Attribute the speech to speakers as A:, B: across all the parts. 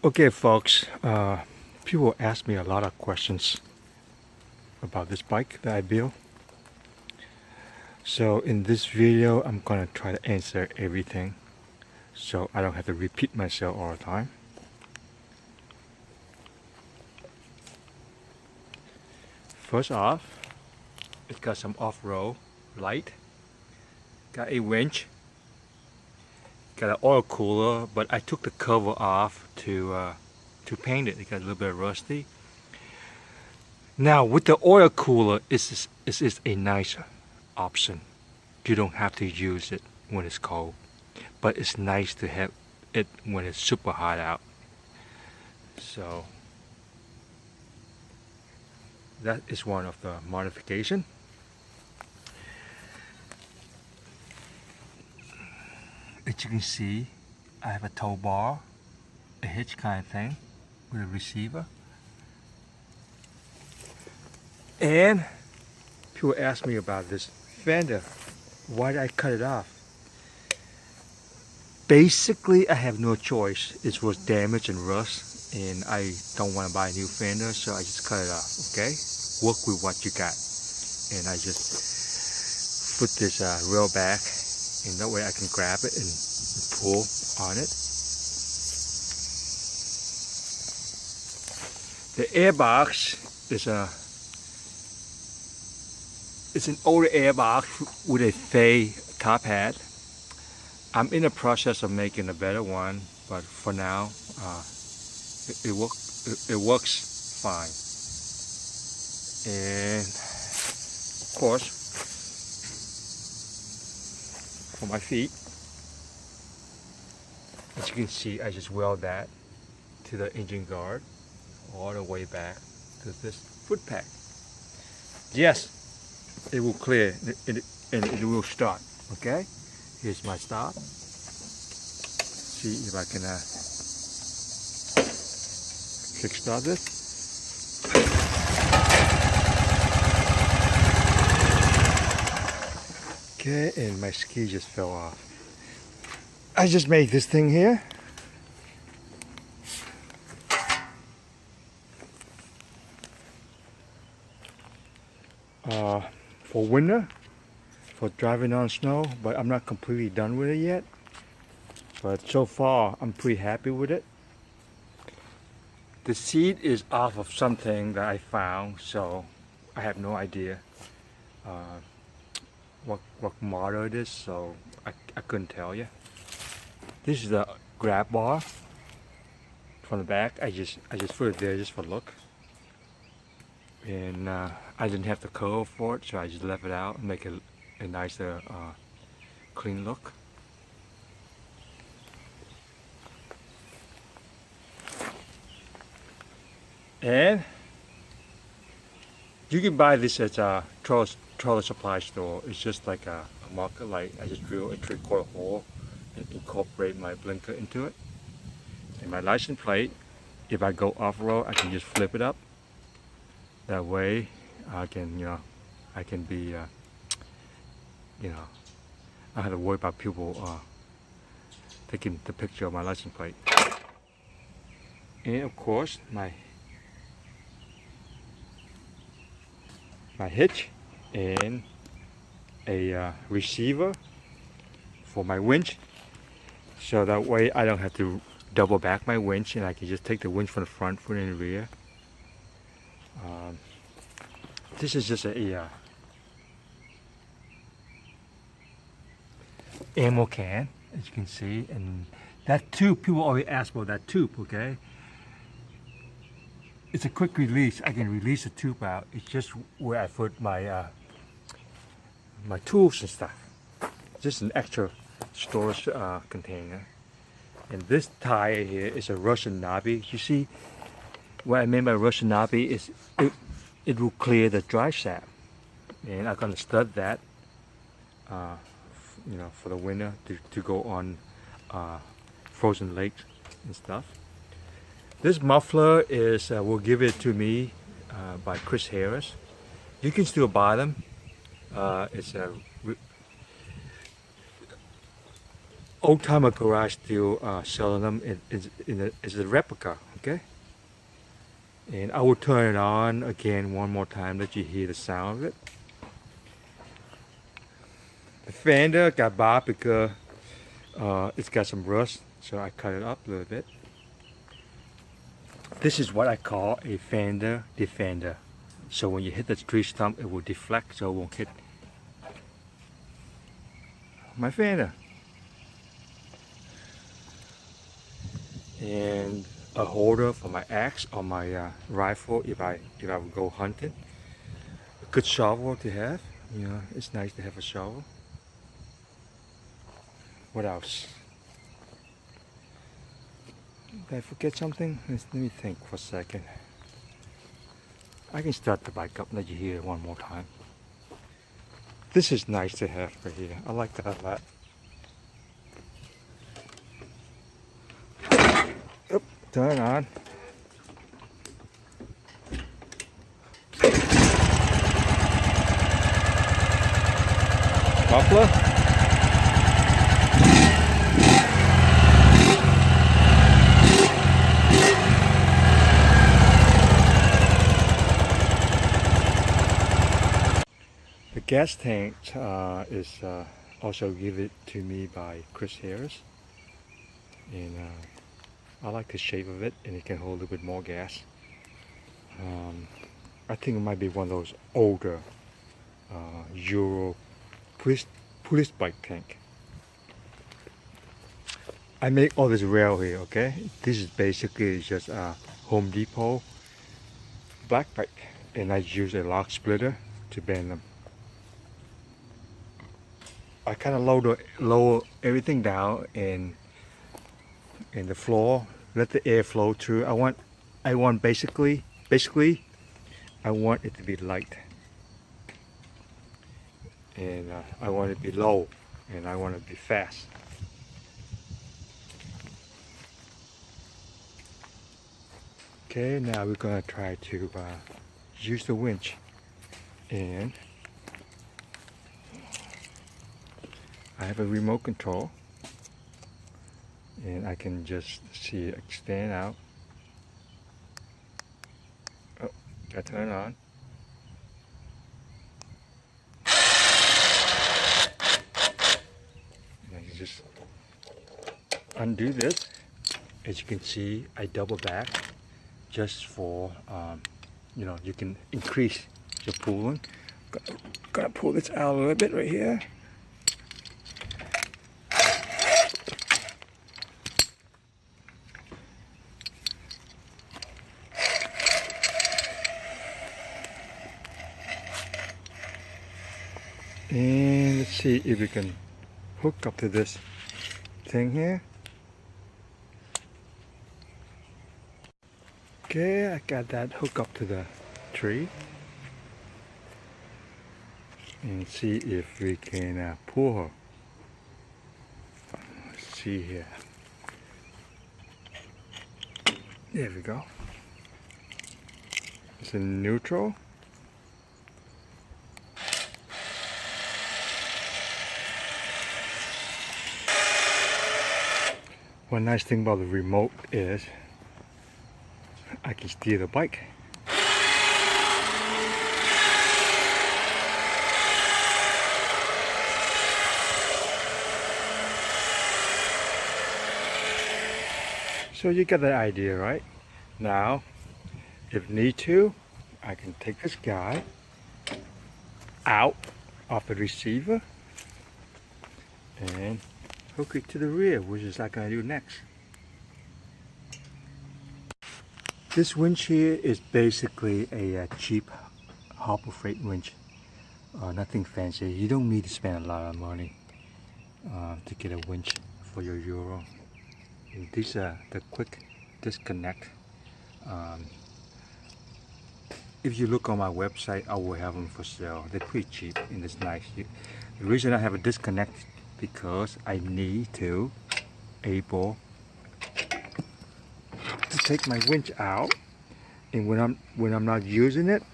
A: Okay, folks, people ask me a lot of questions about this bike that I built. So in this video, I'm gonna try to answer everything so I don't have to repeat myself all the time. First off, it's got some off-road light, got a winch, got an oil cooler, but I took the cover off to paint it. It got a little bit rusty. Now with the oil cooler, it's a nice option. You don't have to use it when it's cold, but it's nice to have it when it's super hot out. So that is one of the modification. As you can see, I have a tow bar, a hitch kind of thing with a receiver. And people ask me about this fender. Why did I cut it off? Basically, I have no choice. It was damaged and rust, and I don't want to buy a new fender, so I just cut it off. Okay, work with what you got, and I just put this rail back, and that way I can grab it and pull on it. The airbox is it's an older airbox with a fade top hat. I'm in the process of making a better one, but for now, it works fine. And of course, for my feet, as you can see, I just weld that to the engine guard all the way back to this foot peg. Yes, it will clear and it will start. Okay, here's my start. See if I can kickstart this. Okay, and my ski just fell off. I just made this thing here. For winter, for driving on snow, but I'm not completely done with it yet. But so far, I'm pretty happy with it. The seat is off of something that I found, so I have no idea what model it is, so I couldn't tell you. This is the grab bar from the back. I just put it there just for look. And I didn't have the curve for it, so I just left it out and make it a nicer, clean look. And you can buy this at a trailer supply store. It's just like a market light. I just drill a 3/4 hole and incorporate my blinker into it. And my license plate, if I go off-road, I can just flip it up. That way, I can, I can be, I don't have to worry about people taking the picture of my license plate. And of course, my hitch and a receiver for my winch, so that way I don't have to double back my winch, and I can just take the winch from the front, put it in the rear. This is just a ammo can, as you can see, and that tube, people always ask about that tube. Okay, it's a quick release. I can release the tube out. It's just where I put my my tools and stuff. Just an extra storage container. And this tire here is a Russian knobby. You see, what I mean by Russian knobby is it will clear the drive shaft, and I'm gonna stud that, for the winter to go on frozen lakes and stuff. This muffler is will give it to me by Chris Harris. You can still buy them. It's old timer garage still selling them is a replica, okay? And I will turn it on again one more time, let you hear the sound of it. The fender got bobbed because it's got some rust, so I cut it up a little bit. This is what I call a fender defender. So when you hit the tree stump, it will deflect, so it won't hit my fender. And a holder for my axe or my rifle if I would go hunting. A good shovel to have. You know, it's nice to have a shovel. What else? Did I forget something? Let me think for a second. I can start the bike up and let you hear it one more time. This is nice to have right here. I like that a lot. Oop, turn on. Muffler. The gas tank is also given to me by Chris Harris, and I like the shape of it, and it can hold a little bit more gas. I think it might be one of those older Euro police bike tank. I make all this rail here, okay? This is basically just a Home Depot black bike, and I use a log splitter to bend them. I kind of lower everything down in the floor, let the air flow through. I want basically I want it to be light, and I want it to be low, and I want it to be fast. Okay, now we're gonna try to use the winch, and I have a remote control, and I can just see it extend out. Oh, gotta turn it on. And I can just undo this. As you can see, I double back just for, you know, you can increase your pulling. Gonna pull this out a little bit right here. And let's see if we can hook up to this thing here. Okay, I got that hook up to the tree. And see if we can pull her. Let's see here. There we go. It's in neutral. One nice thing about the remote is I can steer the bike. So you got that idea, right? Now, if need to, I can take this guy out of the receiver and hook it to the rear, which is I'm gonna do next. This winch here is basically a cheap Harbor Freight winch. Nothing fancy. You don't need to spend a lot of money to get a winch for your Euro. And these are the quick disconnect. If you look on my website, I will have them for sale. They're pretty cheap and it's nice. The reason I have a disconnect because I need to able to take my winch out, and when I'm not using it,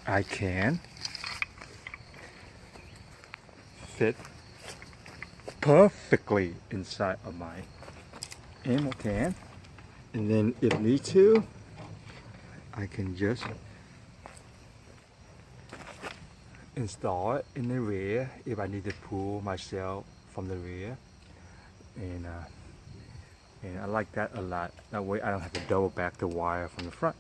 A: I can fit perfectly inside of my ammo can. And then if need to, I can just install it in the rear if I need to pull myself from the rear. And I like that a lot. That way I don't have to double back the wire from the front.